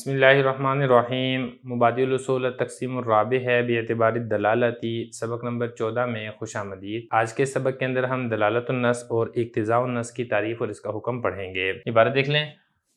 بسم اللہ الرحمن الرحیم۔ مبادی الاصول التقسیم الرابع ہے باعتبار الدلالتی، سبق نمبر 14 میں خوش آمدید۔ آج کے سبق کے اندر ہم دلالت النص اور اقتضاء النص کی تعریف اور اس کا حکم پڑھیں گے۔ عبارت دیکھ لیں،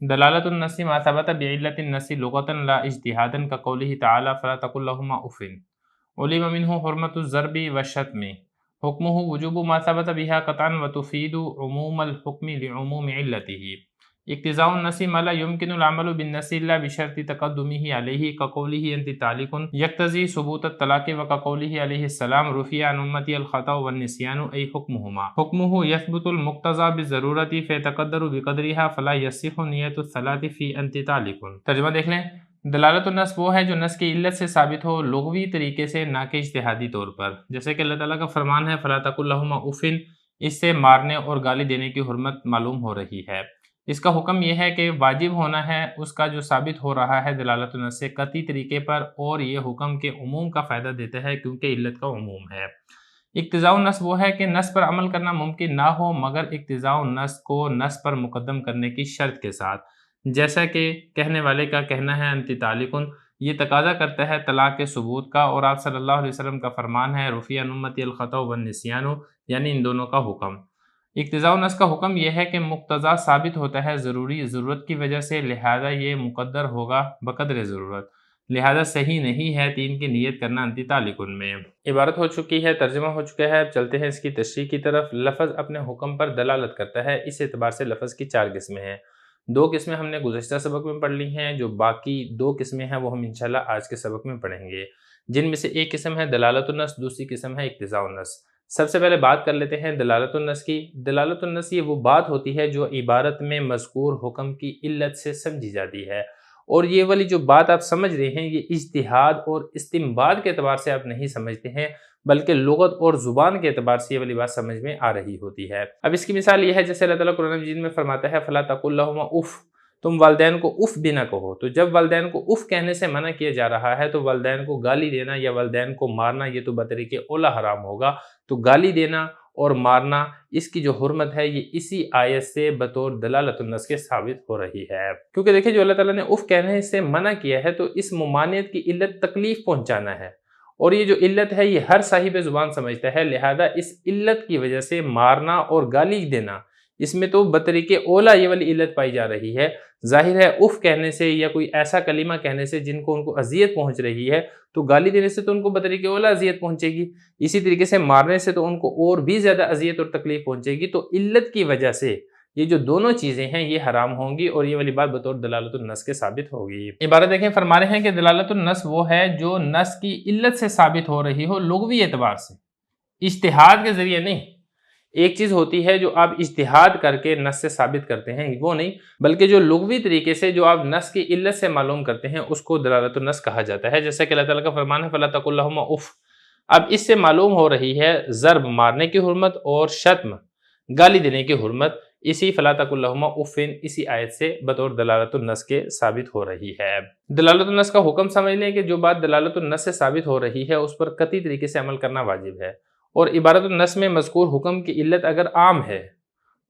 دلالت النص ما ثبت بعلت النص لغتا لا اجتہادا كقوله تعالی فلا تقل لهما اف علم منه حرمة الضرب والشتم حکمه وجوب ما ثبت بها قطعا وتفيد عموم الحكم لعموم علته۔ اقتضاء النص ما لا يمكن العمل بالنص الا بشرط تقدمه عليه كقوله انت طالق يقتضي ثبوت الطلاق وكقوله عليه السلام رفع عن امتي الخطأ والنسيان اي حكمه يثبت المقتضى بالضرورة فيتقدر بقدرها فلا يصح نية الثلاث في انت طالق۔ ترجمہ دیکھ لیں، دلالت النص وہ ہے جو نص کی علت سے ثابت ہو لغوی طریقے سے نہ کہ اجتہادی طور پر، جیسے کہ اللہ تعالیٰ کا فرمان ہے فلا تقل لهما اف، اس سے مارنے اور گالی دینے کی حرمت معلوم ہو رہی ہے۔ اس کا حکم یہ ہے کہ واجب ہونا ہے اس کا جو ثابت ہو رہا ہے دلالت النص سے قطعی طریقے پر، اور یہ حکم کے عموم کا فائدہ دیتا ہے کیونکہ علت کا عموم ہے۔ اقتضاء النص وہ ہے کہ نص پر عمل کرنا ممکن نہ ہو مگر اقتضاء النص کو نص پر مقدم کرنے کی شرط کے ساتھ، جیسا کہ کہنے والے کا کہنا ہے انت طالق، یہ تقاضا کرتا ہے طلاق کے ثبوت کا، اور آپ صلی اللہ علیہ وسلم کا فرمان ہے رفع عن امتی الخطأ والنسیان، یعنی ان دونوں کا حکم۔ اقتضاء النص کا حکم یہ ہے کہ مقتضا ثابت ہوتا ہے ضرورت کی وجہ سے، لہذا یہ مقدر ہوگا بقدر ضرورت، لہذا صحیح نہیں ہے تین کی نیت کرنا انتی طالق میں۔ عبارت ہو چکی ہے، ترجمہ ہو چکا ہے، اب چلتے ہیں اس کی تشریح کی طرف۔ لفظ اپنے حکم پر دلالت کرتا ہے، اس اعتبار سے لفظ کی چار قسمیں ہیں۔ دو قسمیں ہم نے گزشتہ سبق میں پڑھ لی ہیں، جو باقی دو قسمیں ہیں وہ ہم انشاءاللہ آج کے سبق میں پڑھیں گے، جن میں سے ایک قسم ہے دلالت النص، دوسری قسم ہے اقتضاء النص۔ سب سے پہلے بات کر لیتے ہیں دلالت النص کی۔ دلالت النص یہ وہ بات ہوتی ہے جو عبارت میں مذکور حکم کی علت سے سمجھی جاتی ہے، اور یہ والی جو بات آپ سمجھ رہے ہیں یہ اجتہاد اور استنباط کے اعتبار سے آپ نہیں سمجھتے ہیں، بلکہ لغت اور زبان کے اعتبار سے یہ والی بات سمجھ میں آ رہی ہوتی ہے۔ اب اس کی مثال یہ ہے جیسے اللہ تعالیٰ قرآن مجید میں فرماتا ہے فلا تقل لهما اف، تم والدین کو اف بھی نہ کہو۔ تو جب والدین کو اف کہنے سے منع کیا جا رہا ہے تو والدین کو گالی دینا یا والدین کو مارنا یہ تو بطریق اولا حرام ہوگا، تو گالی دینا اور مارنا اس کی جو حرمت ہے یہ اسی آیت سے بطور دلالت النص کے ثابت ہو رہی ہے، کیونکہ دیکھیں جو اللہ تعالیٰ نے اف کہنے سے منع کیا ہے تو اس ممانعت کی علت تکلیف پہنچانا ہے، اور یہ جو علت ہے یہ ہر صاحب زبان سمجھتا ہے، لہذا اس علت کی وجہ سے مارنا اور گالی دینا اس میں تو بطریق اولا یہ والی علت پائی جا رہی ہے۔ ظاہر ہے اف کہنے سے یا کوئی ایسا کلمہ کہنے سے جن کو ان کو اذیت پہنچ رہی ہے تو گالی دینے سے تو ان کو بطریق اولا اذیت پہنچے گی، اسی طریقے سے مارنے سے تو ان کو اور بھی زیادہ اذیت اور تکلیف پہنچے گی، تو علت کی وجہ سے یہ جو دونوں چیزیں ہیں یہ حرام ہوں گی، اور یہ والی بات بطور دلالت النص کے ثابت ہوگی۔ عبارت دیکھیں، فرما رہے ہیں کہ دلالت النص وہ ہے جو نص کی علت سے ثابت ہو رہی ہو لغوی اعتبار سے، اجتہاد کے ذریعے نہیں۔ ایک چیز ہوتی ہے جو آپ اجتہاد کر کے نص سے ثابت کرتے ہیں، وہ نہیں، بلکہ جو لغوی طریقے سے جو آپ نص کی علت سے معلوم کرتے ہیں اس کو دلالت النص کہا جاتا ہے، جیسا کہ اللہ تعالیٰ کا فرمان ہے فلا تقل لهما اف۔ اب اس سے معلوم ہو رہی ہے ضرب مارنے کی حرمت اور شتم گالی دینے کی حرمت، اسی فلا تقل لهما اف اسی آیت سے بطور دلالت النص کے ثابت ہو رہی ہے۔ دلالت النص کا حکم سمجھ لیں کہ جو بات دلالت النص سے ثابت ہو رہی ہے اس پر قطعی طریقے سے عمل کرنا واجب ہے، اور عبارت النص میں مذکور حکم کی علت اگر عام ہے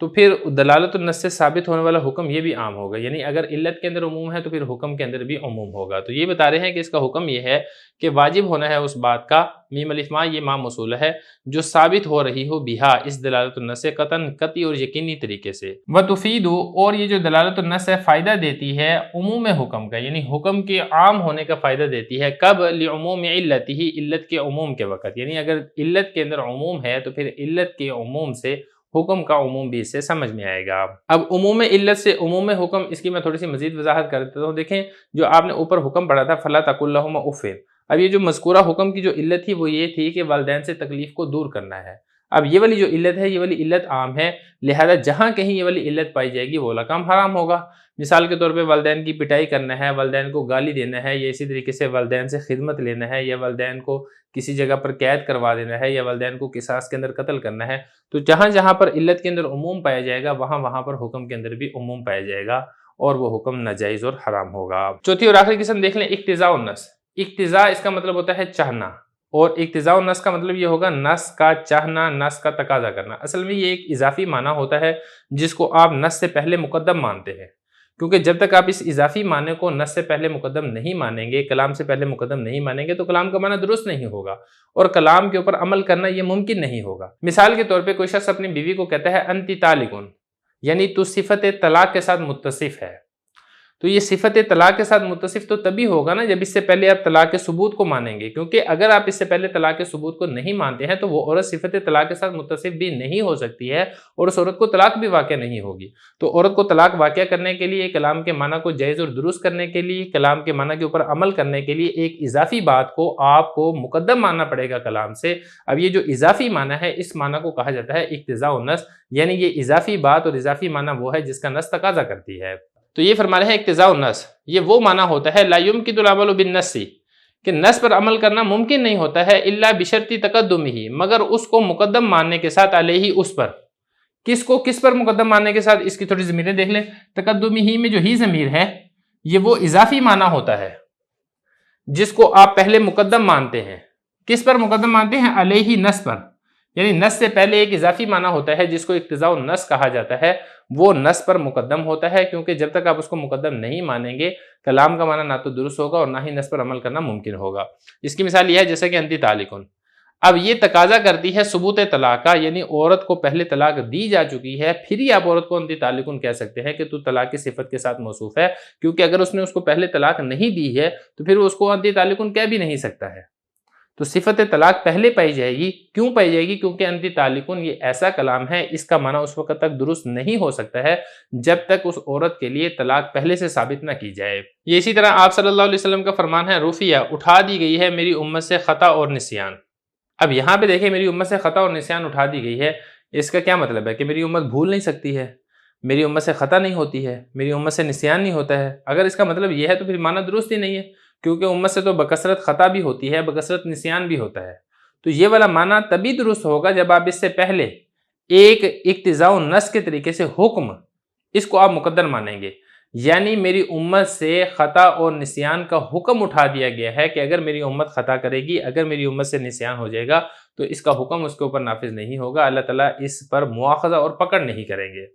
تو پھر دلالت النص سے ثابت ہونے والا حکم یہ بھی عام ہوگا، یعنی اگر علت کے اندر عموم ہے تو پھر حکم کے اندر بھی عموم ہوگا۔ تو یہ بتا رہے ہیں کہ اس کا حکم یہ ہے کہ واجب ہونا ہے اس بات کا، میم الف ما یہ ما موصول ہے، جو ثابت ہو رہی ہو بہا اس دلالت النص سے قطعاً قطعی اور یقینی طریقے سے، وتفید، اور یہ جو دلالت النص ہے فائدہ دیتی ہے عموم حکم کا، یعنی حکم کے عام ہونے کا فائدہ دیتی ہے، کب؟ لعموم علتہ، علت کے عموم کے وقت، یعنی اگر علت کے اندر عموم ہے تو پھر علت کے عموم سے حکم کا عموم بھی اس سے سمجھ میں آئے گا۔ اب عموم علت سے عموم حکم، اس کی میں تھوڑی سی مزید وضاحت کر دیتا ہوں۔ دیکھیں جو آپ نے اوپر حکم پڑھا تھا فلا تقل لهما اف، اب یہ جو مذکورہ حکم کی جو علت تھی وہ یہ تھی کہ والدین سے تکلیف کو دور کرنا ہے۔ اب یہ والی جو علت ہے یہ والی علت عام ہے، لہذا جہاں کہیں یہ والی علت پائی جائے گی وہ والا کام حرام ہوگا۔ مثال کے طور پہ والدین کی پٹائی کرنا ہے، والدین کو گالی دینا ہے، یا اسی طریقے سے والدین سے خدمت لینا ہے، یا والدین کو کسی جگہ پر قید کروا دینا ہے، یا والدین کو قصاص کے اندر قتل کرنا ہے، تو جہاں جہاں پر علت کے اندر عموم پایا جائے گا وہاں وہاں پر حکم کے اندر بھی عموم پایا جائے گا، اور وہ حکم ناجائز اور حرام ہوگا۔ چوتھی اور آخری قسم دیکھ لیں اقتضاء النص۔ اقتضاء اس کا مطلب ہوتا ہے چاہنا، اور اقتضاء النص کا مطلب یہ ہوگا نص کا چاہنا، نص کا تقاضا کرنا۔ اصل میں یہ ایک اضافی معنی ہوتا ہے جس کو آپ نص سے پہلے مقدم مانتے ہیں، کیونکہ جب تک آپ اس اضافی معنی کو نص سے پہلے مقدم نہیں مانیں گے، کلام سے پہلے مقدم نہیں مانیں گے، تو کلام کا معنی درست نہیں ہوگا اور کلام کے اوپر عمل کرنا یہ ممکن نہیں ہوگا۔ مثال کے طور پہ کوئی شخص اپنی بیوی کو کہتا ہے انتی طالقن، یعنی تو صفت طلاق کے ساتھ متصف ہے۔ تو یہ صفت طلاق کے ساتھ متصف تو تبھی ہوگا نا جب اس سے پہلے آپ طلاق کے ثبوت کو مانیں گے، کیونکہ اگر آپ اس سے پہلے طلاق کے ثبوت کو نہیں مانتے ہیں تو وہ عورت صفت طلاق کے ساتھ متصف بھی نہیں ہو سکتی ہے اور اس عورت کو طلاق بھی واقع نہیں ہوگی۔ تو عورت کو طلاق واقع کرنے کے لیے، کلام کے معنی کو جائز اور درست کرنے کے لیے، کلام کے معنی کے اوپر عمل کرنے کے لیے ایک اضافی بات کو آپ کو مقدم ماننا پڑے گا کلام سے۔ اب یہ جو اضافی معنی ہے اس معنی کو کہا جاتا ہے اقتضاء النص، یعنی یہ اضافی بات اور اضافی معنی وہ ہے جس کا نص تقاضا کرتی ہے۔ تو یہ فرما رہے ہیں اقتضاء النص، یہ وہ معنی ہوتا ہے لا یمکن العمل بالنص، کہ نص پر عمل کرنا ممکن نہیں ہوتا ہے الا بشرط تقدمہ، مگر اس کو مقدم ماننے کے ساتھ علیہ، اس پر۔ کس پر مقدم ماننے کے ساتھ؟ اس کی تھوڑی ضمیریں دیکھ لیں۔ تقدمہ میں جو ہی ضمیر ہے یہ وہ اضافی معنی ہوتا ہے جس کو آپ پہلے مقدم مانتے ہیں۔ کس پر مقدم مانتے ہیں؟ علیہ، نص پر، یعنی نص سے پہلے ایک اضافی معنی ہوتا ہے جس کو اقتضاء النص کہا جاتا ہے، وہ نص پر مقدم ہوتا ہے، کیونکہ جب تک آپ اس کو مقدم نہیں مانیں گے کلام کا معنی نہ تو درست ہوگا اور نہ ہی نص پر عمل کرنا ممکن ہوگا۔ اس کی مثال یہ ہے جیسے کہ انتی طالقن، اب یہ تقاضا کرتی ہے ثبوت طلاق کا، یعنی عورت کو پہلے طلاق دی جا چکی ہے، پھر ہی آپ عورت کو انتی طالقن کہہ سکتے ہیں کہ تو طلاق کی صفت کے ساتھ موصوف ہے، کیونکہ اگر اس نے اس کو پہلے طلاق نہیں دی ہے تو پھر اس کو انتی طالقن کہہ بھی نہیں سکتا ہے۔ تو صفت طلاق پہلے پائی جائے گی۔ کیوں پائی جائے گی؟ کیونکہ انتی طالقن یہ ایسا کلام ہے، اس کا معنی اس وقت تک درست نہیں ہو سکتا ہے جب تک اس عورت کے لیے طلاق پہلے سے ثابت نہ کی جائے۔ یہ اسی طرح آپ صلی اللہ علیہ وسلم کا فرمان ہے رفیہ، اٹھا دی گئی ہے میری امت سے خطا اور نسیان۔ اب یہاں پہ دیکھیں میری امت سے خطا اور نسیان اٹھا دی گئی ہے، اس کا کیا مطلب ہے؟ کہ میری امت بھول نہیں سکتی ہے، میری امت سے خطا نہیں ہوتی ہے، میری امت سے نسیان نہیں ہوتا ہے۔ اگر اس کا مطلب یہ ہے تو پھر معنی درست ہی نہیں ہے، کیونکہ امت سے تو بکثرت خطا بھی ہوتی ہے، بکثرت نسیان بھی ہوتا ہے۔ تو یہ والا معنی تبھی درست ہوگا جب آپ اس سے پہلے ایک اقتضاء النص کے طریقے سے حکم، اس کو آپ مقدر مانیں گے، یعنی میری امت سے خطا اور نسیان کا حکم اٹھا دیا گیا ہے کہ اگر میری امت خطا کرے گی، اگر میری امت سے نسیان ہو جائے گا تو اس کا حکم اس کے اوپر نافذ نہیں ہوگا، اللہ تعالیٰ اس پر مواخذہ اور پکڑ نہیں کریں گے۔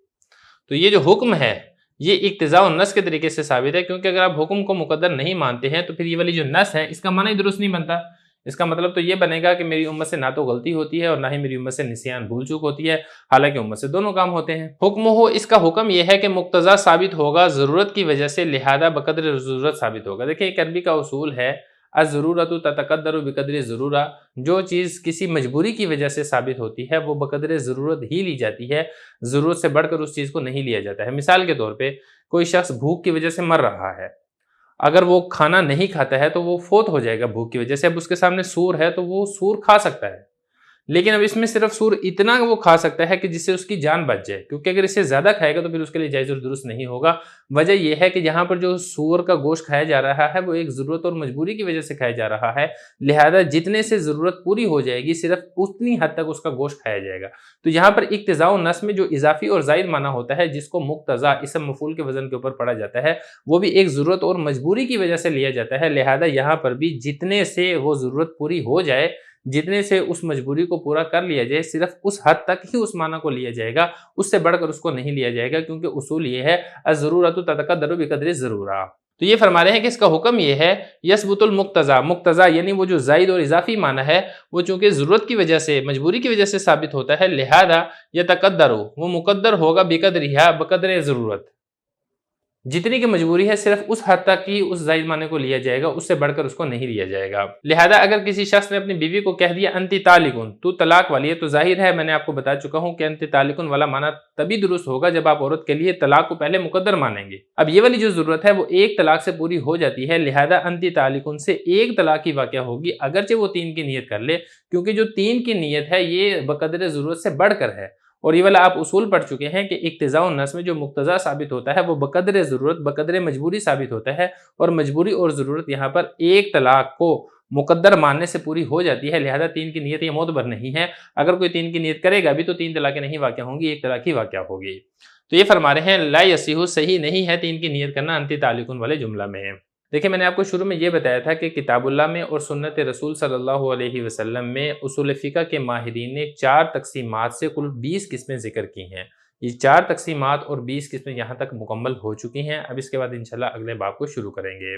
تو یہ جو حکم ہے یہ اقتضاء النص کے طریقے سے ثابت ہے، کیونکہ اگر آپ حکم کو مقدر نہیں مانتے ہیں تو پھر یہ والی جو نص ہے اس کا معنی ہی درست نہیں بنتا۔ اس کا مطلب تو یہ بنے گا کہ میری امت سے نہ تو غلطی ہوتی ہے اور نہ ہی میری امت سے نسیان بھول چوک ہوتی ہے، حالانکہ امت سے دونوں کام ہوتے ہیں۔ حکم ہو، اس کا حکم یہ ہے کہ مقتضا ثابت ہوگا ضرورت کی وجہ سے، لہذا بقدر ضرورت ثابت ہوگا۔ دیکھیں ایک عربی کا اصول ہے الضرورۃ تتقدر بقدر ضرورہ، جو چیز کسی مجبوری کی وجہ سے ثابت ہوتی ہے وہ بقدر ضرورت ہی لی جاتی ہے، ضرورت سے بڑھ کر اس چیز کو نہیں لیا جاتا ہے۔ مثال کے طور پہ کوئی شخص بھوک کی وجہ سے مر رہا ہے، اگر وہ کھانا نہیں کھاتا ہے تو وہ فوت ہو جائے گا بھوک کی وجہ سے۔ اب اس کے سامنے سور ہے تو وہ سور کھا سکتا ہے، لیکن اب اس میں صرف سور اتنا وہ کھا سکتا ہے کہ جس سے اس کی جان بچ جائے، کیونکہ اگر اس سے زیادہ کھائے گا تو پھر اس کے لیے جائز اور درست نہیں ہوگا۔ وجہ یہ ہے کہ یہاں پر جو سور کا گوشت کھایا جا رہا ہے وہ ایک ضرورت اور مجبوری کی وجہ سے کھایا جا رہا ہے، لہذا جتنے سے ضرورت پوری ہو جائے گی صرف اتنی حد تک اس کا گوشت کھایا جائے گا۔ تو یہاں پر اقتضاء النص میں جو اضافی اور زائد معنی ہوتا ہے جس کو مقتضا اسم مفعول کے وزن کے اوپر پڑھا جاتا ہے، وہ بھی ایک ضرورت اور مجبوری کی وجہ سے لیا جاتا ہے، لہذا یہاں پر بھی جتنے سے وہ ضرورت پوری ہو جائے، جتنے سے اس مجبوری کو پورا کر لیا جائے، صرف اس حد تک ہی اس معنی کو لیا جائے گا، اس سے بڑھ کر اس کو نہیں لیا جائے گا، کیونکہ اصول یہ ہے الضرورۃ تتقدر بقدر الضرورہ۔ تو یہ فرما رہے ہیں کہ اس کا حکم یہ ہے یثبت المقتضا، مقتضا یعنی وہ جو زائد اور اضافی معنی ہے وہ چونکہ ضرورت کی وجہ سے، مجبوری کی وجہ سے ثابت ہوتا ہے، لہذا یتقدر، وہ مقدر ہوگا بقدرہا، بقدر ضرورت، جتنی کی مجبوری ہے صرف اس حد تک ہی اس زائد معنی کو لیا جائے گا، اس سے بڑھ کر اس کو نہیں لیا جائے گا۔ لہذا اگر کسی شخص نے اپنی بیوی کو کہہ دیا انتی طالقن، تو طلاق والی ہے، تو ظاہر ہے میں نے آپ کو بتا چکا ہوں کہ انتی طالقن والا معنی تبھی درست ہوگا جب آپ عورت کے لیے طلاق کو پہلے مقدر مانیں گے۔ اب یہ والی جو ضرورت ہے وہ ایک طلاق سے پوری ہو جاتی ہے، لہذا انتی طالقن سے ایک طلاق کی واقعہ ہوگی، اگرچہ وہ 3 کی نیت کر لے، کیونکہ جو 3 کی نیت ہے یہ بقدر ضرورت سے بڑھ کر ہے، اور یہ والا آپ اصول پڑھ چکے ہیں کہ اقتضاء النص میں جو مقتضا ثابت ہوتا ہے وہ بقدر ضرورت، بقدر مجبوری ثابت ہوتا ہے، اور مجبوری اور ضرورت یہاں پر ایک طلاق کو مقدر ماننے سے پوری ہو جاتی ہے، لہذا 3 کی نیت یہ معتبر نہیں ہے۔ اگر کوئی 3 کی نیت کرے گا بھی تو 3 طلاقیں نہیں واقع ہوں گی، ایک طلاق ہی واقع ہوگی۔ تو یہ فرما رہے ہیں لا یصح، صحیح نہیں ہے 3 کی نیت کرنا انتی طالقن والے جملہ میں۔ دیکھیں میں نے آپ کو شروع میں یہ بتایا تھا کہ کتاب اللہ میں اور سنت رسول صلی اللہ علیہ وسلم میں اصول فقہ کے ماہرین نے 4 تقسیمات سے کل 20 قسمیں ذکر کی ہیں۔ یہ 4 تقسیمات اور 20 قسمیں یہاں تک مکمل ہو چکی ہیں۔ اب اس کے بعد انشاءاللہ اگلے باب کو شروع کریں گے۔